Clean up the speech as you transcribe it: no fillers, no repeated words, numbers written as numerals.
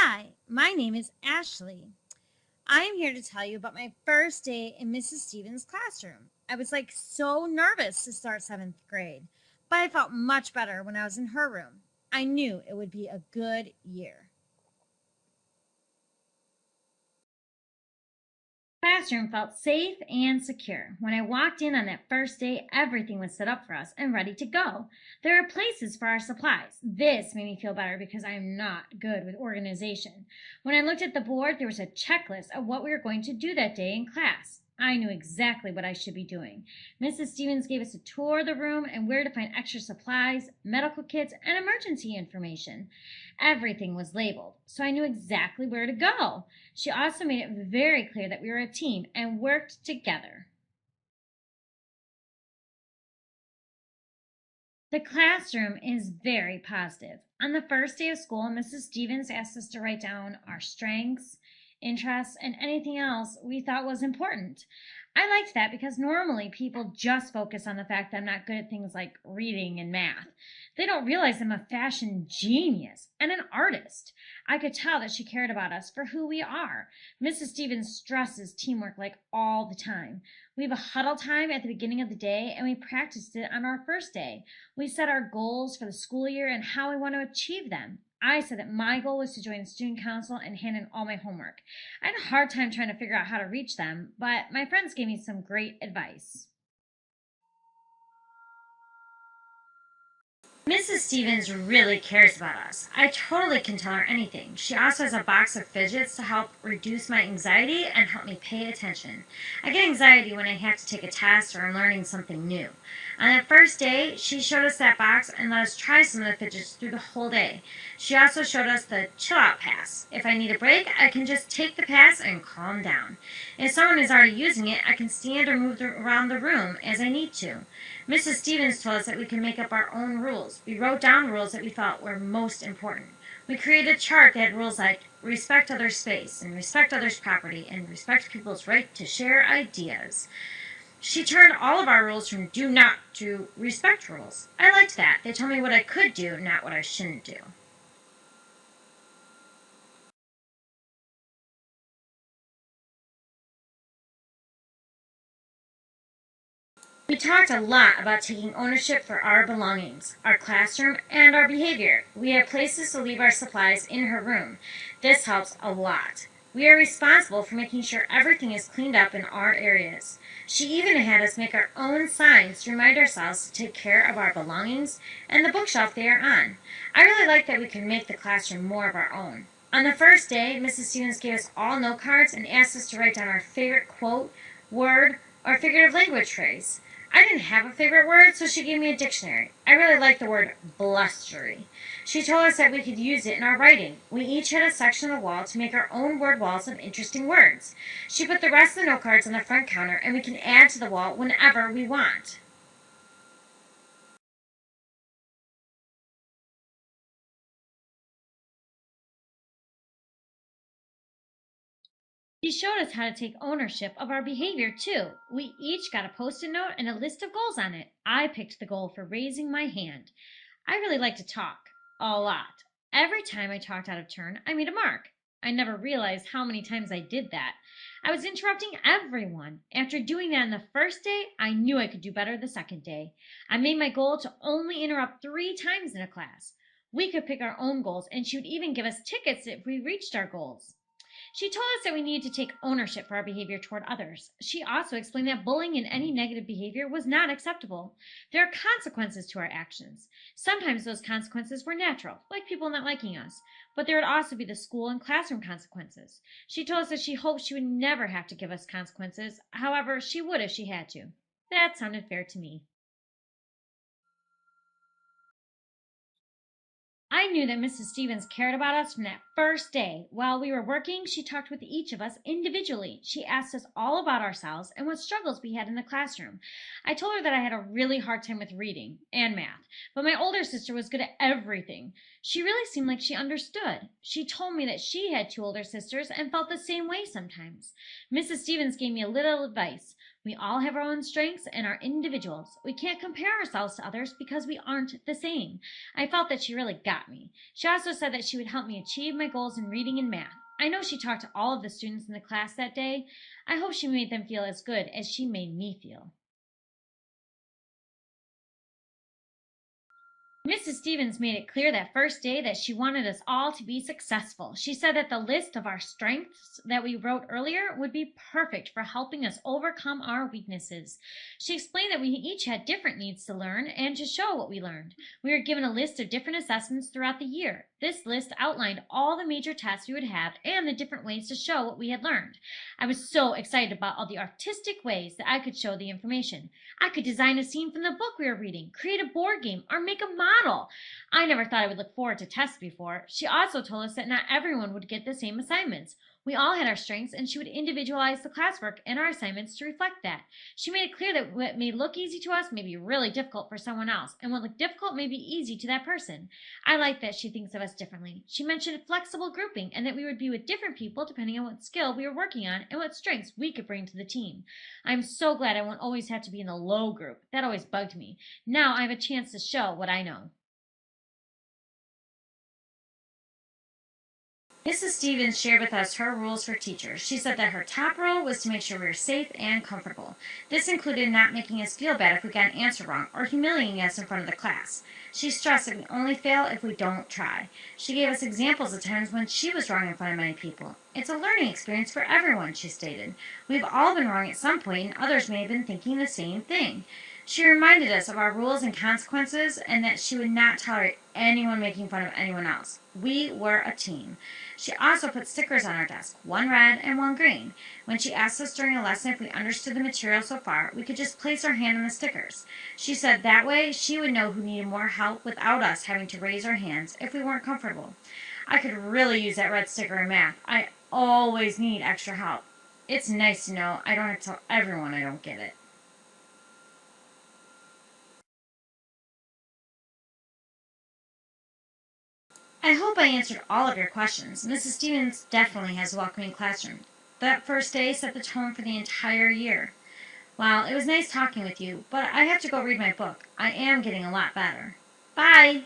Hi, my name is Ashley. I am here to tell you about my first day in Mrs. Stevens' classroom. I was so nervous to start seventh grade, but I felt much better when I was in her room. I knew it would be a good year. Classroom felt safe and secure. When I walked in on that first day, everything was set up for us and ready to go. There were places for our supplies. This made me feel better because I am not good with organization. When I looked at the board, there was a checklist of what we were going to do that day in class. I knew exactly what I should be doing. Mrs. Stevens gave us a tour of the room and where to find extra supplies, medical kits, and emergency information. Everything was labeled, so I knew exactly where to go. She also made it very clear that we were a team and worked together. The classroom is very positive. On the first day of school, Mrs. Stevens asked us to write down our strengths, interests, and anything else we thought was important. I liked that because normally people just focus on the fact that I'm not good at things like reading and math. They don't realize I'm a fashion genius and an artist. I could tell that she cared about us for who we are. Mrs. Stevens stresses teamwork all the time. We have a huddle time at the beginning of the day and we practiced it on our first day. We set our goals for the school year and how we want to achieve them. I said that my goal was to join the student council and hand in all my homework. I had a hard time trying to figure out how to reach them, but my friends gave me some great advice. Mrs. Stevens really cares about us. I totally can tell her anything. She also has a box of fidgets to help reduce my anxiety and help me pay attention. I get anxiety when I have to take a test or I'm learning something new. On that first day, she showed us that box and let us try some of the fidgets through the whole day. She also showed us the chill out pass. If I need a break, I can just take the pass and calm down. If someone is already using it, I can stand or move around the room as I need to. Mrs. Stevens told us that we can make up our own rules. We wrote down rules that we thought were most important. We created a chart that had rules like respect others' space and respect others' property and respect people's right to share ideas. She turned all of our rules from do not to respect rules. I liked that. They told me what I could do, not what I shouldn't do. We talked a lot about taking ownership for our belongings, our classroom, and our behavior. We have places to leave our supplies in her room. This helps a lot. We are responsible for making sure everything is cleaned up in our areas. She even had us make our own signs to remind ourselves to take care of our belongings and the bookshelf they are on. I really like that we can make the classroom more of our own. On the first day, Mrs. Stevens gave us all note cards and asked us to write down our favorite quote, word, or figurative language phrase. I didn't have a favorite word, so she gave me a dictionary. I really liked the word blustery. She told us that we could use it in our writing. We each had a section of the wall to make our own word walls of interesting words. She put the rest of the note cards on the front counter, and we can add to the wall whenever we want. She showed us how to take ownership of our behavior, too. We each got a post it note and a list of goals on it. I picked the goal for raising my hand. I really like to talk. A lot. Every time I talked out of turn, I made a mark. I never realized how many times I did that. I was interrupting everyone. After doing that on the first day, I knew I could do better the second day. I made my goal to only interrupt 3 times in a class. We could pick our own goals, and she would even give us tickets if we reached our goals. She told us that we needed to take ownership for our behavior toward others. She also explained that bullying and any negative behavior was not acceptable. There are consequences to our actions. Sometimes those consequences were natural, like people not liking us, but there would also be the school and classroom consequences. She told us that she hoped she would never have to give us consequences. However, she would if she had to. That sounded fair to me. I knew that Mrs. Stevens cared about us from that first day. While we were working, she talked with each of us individually. She asked us all about ourselves and what struggles we had in the classroom. I told her that I had a really hard time with reading and math, but my older sister was good at everything. She really seemed like she understood. She told me that she had 2 older sisters and felt the same way sometimes. Mrs. Stevens gave me a little advice. We all have our own strengths and are individuals. We can't compare ourselves to others because we aren't the same. I felt that she really got me. She also said that she would help me achieve my goals in reading and math. I know she talked to all of the students in the class that day. I hope she made them feel as good as she made me feel. Mrs. Stevens made it clear that first day that she wanted us all to be successful. She said that the list of our strengths that we wrote earlier would be perfect for helping us overcome our weaknesses. She explained that we each had different needs to learn and to show what we learned. We were given a list of different assessments throughout the year. This list outlined all the major tests we would have and the different ways to show what we had learned. I was so excited about all the artistic ways that I could show the information. I could design a scene from the book we were reading, create a board game, or make a model. I never thought I would look forward to tests before. She also told us that not everyone would get the same assignments. We all had our strengths, and she would individualize the classwork and our assignments to reflect that. She made it clear that what may look easy to us may be really difficult for someone else, and what looked difficult may be easy to that person. I like that she thinks of us differently. She mentioned flexible grouping and that we would be with different people depending on what skill we were working on and what strengths we could bring to the team. I'm so glad I won't always have to be in the low group. That always bugged me. Now I have a chance to show what I know. Mrs. Stevens shared with us her rules for teachers. She said that her top rule was to make sure we were safe and comfortable. This included not making us feel bad if we got an answer wrong or humiliating us in front of the class. She stressed that we only fail if we don't try. She gave us examples of times when she was wrong in front of many people. It's a learning experience for everyone, she stated. We've all been wrong at some point, and others may have been thinking the same thing. She reminded us of our rules and consequences and that she would not tolerate anyone making fun of anyone else. We were a team. She also put stickers on our desk, one red and one green. When she asked us during a lesson if we understood the material so far, we could just place our hand on the stickers. She said that way she would know who needed more help without us having to raise our hands if we weren't comfortable. I could really use that red sticker in math. I always need extra help. It's nice to know I don't have to tell everyone I don't get it. I hope I answered all of your questions. Mrs. Stevens definitely has a welcoming classroom. That first day set the tone for the entire year. Well, it was nice talking with you, but I have to go read my book. I am getting a lot better. Bye!